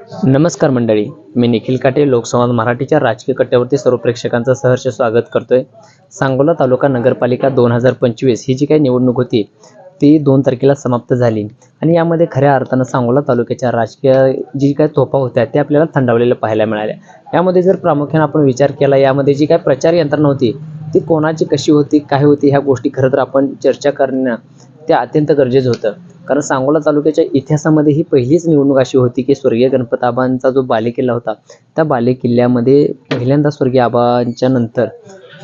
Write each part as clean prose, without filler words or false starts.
नमस्कार मंडळी, मी निखिल काटे लोकसंवाद मराठीच्या राजकीय कट्ट्यावरती सर्व प्रेक्षकांचं सहर्ष स्वागत करतोय. सांगोला तालुका नगरपालिका 2025 ही जी काही निवडणूक होती ती 2 तारखेला समाप्त झाली आणि यामध्ये खऱ्या अर्थानं सांगोला तालुक्याच्या राजकीय जी काही तोफा होत्या त्या आपल्याला थंडावलेल्या पाहायला मिळाल्या. यामध्ये जर प्रामुख्याने आपण विचार केला, यामध्ये जी काही प्रचार यंत्रणा होती ती कोणाची कशी होती, काय होती, ह्या गोष्टी खरं तर आपण चर्चा करणं ते अत्यंत गरजेचं होतं. कारण सांगोला तालुक्याच्या इतिहासामध्ये ही पहिलीच निवडणूक अशी होती की स्वर्गीय गणपताबांचा जो बालेकिल्ला होता त्या बालेकिल्ल्यामध्ये पहिल्यांदा स्वर्गीय आबांच्या नंतर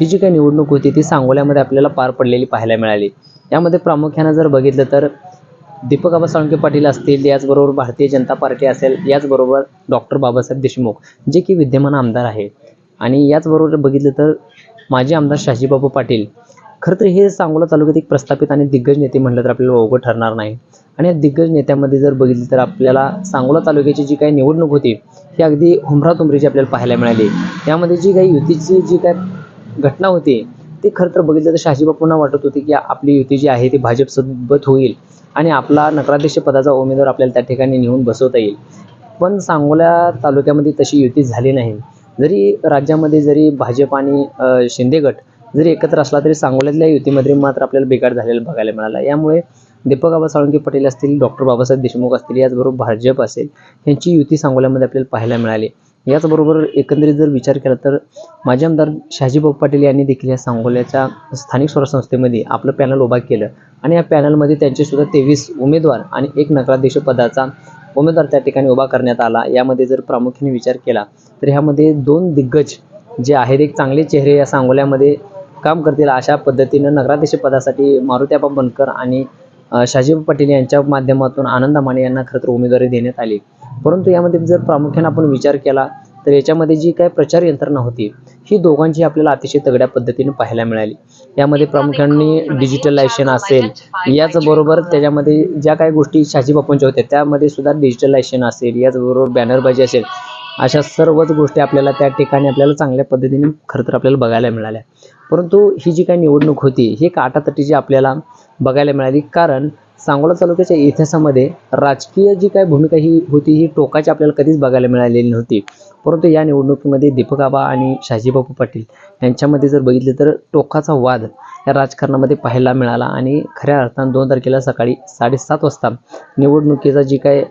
ही जी काही निवडणूक होती ती सांगोल्यामध्ये आपल्याला पार पडलेली पाहायला मिळाली. यामध्ये प्रामुख्यानं जर बघितलं तर दीपक आबा साळुंखे पाटील असतील, याचबरोबर भारतीय जनता पार्टी असेल, याचबरोबर डॉक्टर बाबासाहेब देशमुख जे की विद्यमान आमदार आहे आणि याचबरोबर बघितलं तर माजी आमदार शहाजीबाबू पाटील. खरं तर हे सांगोला तालुक्यात एक प्रस्थापित आणि दिग्गज नेते म्हटलं तर आपल्याला अवघड ठरणार नाही. आणि या दिग्गज नेत्यामध्ये जर बघितलं तर आपल्याला सांगोला तालुक्याची जी काही निवडणूक होती ही अगदी हुमरातुमरीची आपल्याला पाहायला मिळाली. यामध्ये जी काही युतीची जी काही घटना होती ती खरं तर बघितलं तर शहाजीबापूंना वाटत होती की आपली युती जी आहे ती भाजपसोबत होईल आणि आपला नगराध्यक्ष पदाचा उमेदवार आपल्याला त्या ठिकाणी नेऊन बसवता येईल. पण सांगोला तालुक्यामध्ये तशी युती झाली नाही. जरी राज्यामध्ये जरी भाजप आणि शिंदे गट जरी एकत्र असला तरी सांगोल्यातल्या युतीमध्ये मात्र आपल्याला बिघाड झालेला बघायला मिळाला. यामुळे दीपक आबा साळुंखे पाटील असतील, डॉक्टर बाबासाहेब देशमुख असतील, याचबरोबर भाजप असेल, यांची युती सांगोल्यामध्ये आपल्याला पाहायला मिळाली. याचबरोबर एकंदरीत जर विचार केला तर माजी आमदार शहाजीबाबू पाटील यांनी देखील या सांगोल्याच्या स्थानिक स्वराज्य संस्थेमध्ये आपलं पॅनल उभा केलं आणि या पॅनलमध्ये त्यांचे सुद्धा 23 उमेदवार आणि एक नगराध्यक्ष पदाचा उमेदवार त्या ठिकाणी उभा करण्यात आला. यामध्ये जर प्रामुख्याने विचार केला तर ह्यामध्ये 2 दिग्गज जे आहेत, एक चांगले चेहरे या सांगोल्यामध्ये काम करतील अशा पद्धतीनं नगराध्यक्ष पदासाठी मारुतीआबा बनकर आणि शहाजीबाबू पाटील यांच्या माध्यमातून आनंद माने यांना खरं तर उमेदवारी देण्यात आली. परंतु यामध्ये जर प्रामुख्याने आपण विचार केला तर याच्यामध्ये जी काय प्रचार यंत्रणा होती ही दोघांची आपल्याला अतिशय तगड्या पद्धतीने पाहायला मिळाली. यामध्ये प्रामुख्याने डिजिटलायझेशन असेल, याचबरोबर त्याच्यामध्ये ज्या काही गोष्टी शहाजीबापूंच्या होत्या त्यामध्ये सुद्धा डिजिटलायझेशन असेल, याचबरोबर बॅनरबाजी असेल, अशा सर्वच गोष्टी आपल्याला त्या ठिकाणी आपल्याला चांगल्या पद्धतीने खरं तर आपल्याला बघायला मिळाल्या. परंतु ही जी काही निवडणूक होती ही काटातटीची आपल्याला बघायला मिळाली. कारण सांगोला तालुक्याच्या इतिहासामध्ये राजकीय जी काही भूमिका ही होती ही टोकाची आपल्याला कधीच बघायला मिळालेली नव्हती. परंतु या निवडणुकीमध्ये दीपक आबा आणि शहाजीबाबू पाटील यांच्यामध्ये जर बघितलं तर टोकाचा वाद या राजकारणामध्ये पाहायला मिळाला आणि खऱ्या अर्थानं 2 तारखेला सकाळी 7:30 वाजता निवडणुकीचा जी काही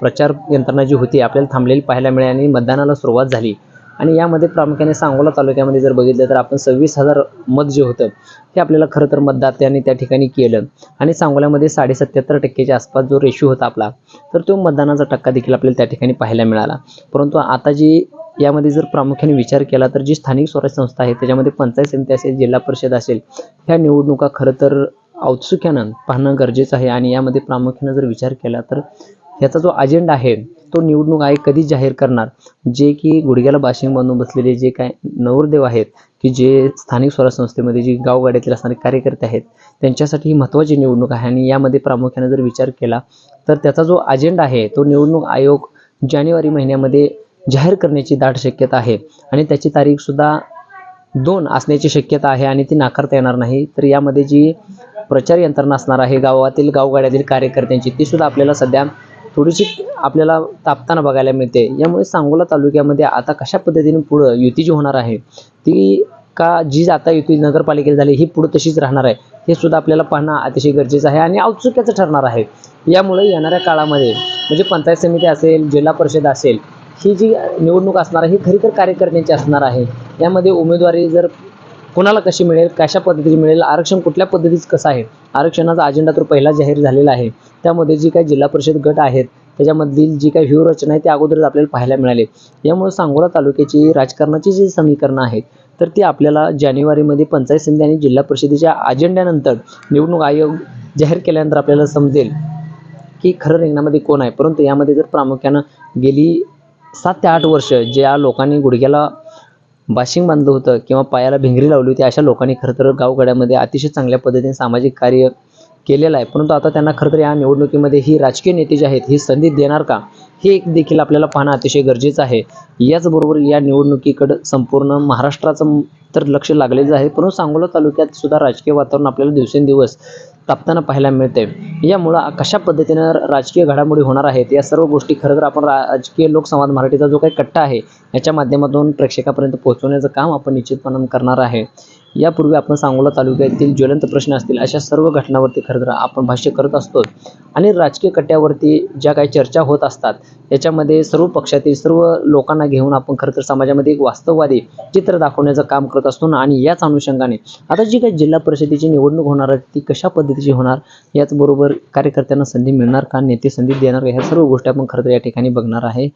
प्रचार यंत्रणा जी होती आपल्याला थांबलेली पाहायला मिळाली आणि मतदानाला सुरुवात झाली. आणि यामध्ये प्रामुख्याने सांगोला तालुक्यामध्ये जर बघितलं तर आपण 26,000 मत जे होतं हे आपल्याला खरं तर मतदात्यांनी त्या ठिकाणी केलं आणि सांगोल्यामध्ये 77% आसपास जो रेशो होता आपला, तर तो मतदानाचा टक्का देखील आपल्याला त्या ठिकाणी पाहायला मिळाला. परंतु आता जी यामध्ये जर प्रामुख्याने विचार केला तर जी स्थानिक स्वराज्य संस्था आहे त्याच्यामध्ये पंचायत समिती असेल, जिल्हा परिषद असेल, ह्या निवडणुका खरं तर औत्सुक्यानं पाहणं गरजेचं आहे. आणि यामध्ये प्रामुख्याने जर विचार केला तर ह्याचा जो अजेंडा आहे तो निवडणूक आयोग कधी जाहीर करणार, जे की गुडघ्याला बाशिंग बांधून बसलेले जे काय नवरदेव आहेत की जे स्थानिक स्वराज्य संस्थेमध्ये जी गावगाड्यातील असणारे कार्यकर्ते आहेत त्यांच्यासाठी ही महत्त्वाची निवडणूक आहे. आणि यामध्ये प्रामुख्याने जर विचार केला तर त्याचा जो अजेंडा आहे तो निवडणूक आयोग जानेवारी महिन्यामध्ये जाहीर करण्याची दाट शक्यता आहे आणि त्याची तारीखसुद्धा 2 असण्याची शक्यता आहे आणि ती नाकारता येणार नाही. तर यामध्ये जी प्रचार यंत्रणा असणार आहे गावातील गावगाड्यातील कार्यकर्त्यांची ती सुद्धा आपल्याला सध्या थोडीशी आपल्याला तापताना बघायला मिळते. यामुळे सांगोला तालुक्यामध्ये आता कशा पद्धतीने पुढं युती जी होणार आहे ती का जी आता युती नगरपालिकेत झाली ही पुढं तशीच राहणार आहे हे सुद्धा आपल्याला पाहणं अतिशय गरजेचं आहे आणि औत्सुक्याचं ठरणार आहे. यामुळे येणाऱ्या काळामध्ये म्हणजे पंचायत समिती असेल, जिल्हा परिषद असेल, ही जी निवडणूक असणार आहे ही खरी तर कार्यकर्त्यांची असणार आहे. यामध्ये उमेदवारी जर कोणाला कशी मिळेल, कशा पद्धतीने मिळेल, आरक्षण कुठल्या पद्धतीचं कसं आहे, आरक्षणाचा अजेंडा तर पहिला जाहीर झालेला आहे. त्यामध्ये जी काही जिल्हा परिषद गट आहेत त्याच्यामधील जी काही व्यूहरचना आहे ती अगोदरच आपल्याला पाहायला मिळाली. यामुळे सांगोला तालुक्याची राजकारणाची जी समीकरणं आहेत तर ती आपल्याला जानेवारीमध्ये पंचायत समिती आणि जिल्हा परिषदेच्या अजेंड्यानंतर निवडणूक आयोग जाहीर केल्यानंतर आपल्याला समजेल की खरं रिंगणामध्ये कोण आहे. परंतु यामध्ये जर प्रामुख्यानं गेली 7 ते 8 वर्ष ज्या लोकांनी गुडघ्याला बाशिंग बांधलं होतं किंवा पायाला भिंगरी लावली होती अशा लोकांनी खरं तर गावगाड्यामध्ये अतिशय चांगल्या पद्धतीने सामाजिक कार्य केलेलं आहे. परंतु आता त्यांना खरं तर या निवडणुकीमध्ये ही राजकीय नेते जे आहेत ही संधी देणार का, हे एक देखील आपल्याला पाहणं अतिशय गरजेचं आहे. याचबरोबर या निवडणुकीकडं संपूर्ण महाराष्ट्राचं तर लक्ष लागलेलं आहे. परंतु सांगोला तालुक्यात सुद्धा राजकीय वातावरण आपल्याला दिवसेंदिवस तापताना पाहायला मिळते. यामुळं कशा पद्धतीनं राजकीय घडामोडी होणार आहेत या सर्व गोष्टी खरं तर आपण राजकीय लोकसंवाद मराठीचा जो काही कट्टा आहे याच्या माध्यमातून प्रेक्षकापर्यंत पोहोचवण्याचं काम आपण निश्चितपणे करणार आहे. यापूर्वी आपण सांगोला तालुक्यातील ज्वलंत प्रश्न असतील अशा सर्व घटनांवरती खरं तर आपण भाष्य करत असतो आणि राजकीय कट्ट्यावरती ज्या काही चर्चा होत असतात याच्यामध्ये सर्व पक्षातील सर्व लोकांना घेऊन आपण खरं तर समाजामध्ये एक वास्तववादी चित्र दाखवण्याचं काम करत असतो आणि याच अनुषंगाने आता जी काही जिल्हा परिषदेची निवडणूक होणार आहे ती कशा पद्धतीची होणार, याचबरोबर कार्यकर्त्यांना संधी मिळणार का, नेते संधी देणार का, ह्या सर्व गोष्टी आपण खरं तर या ठिकाणी बघणार आहे.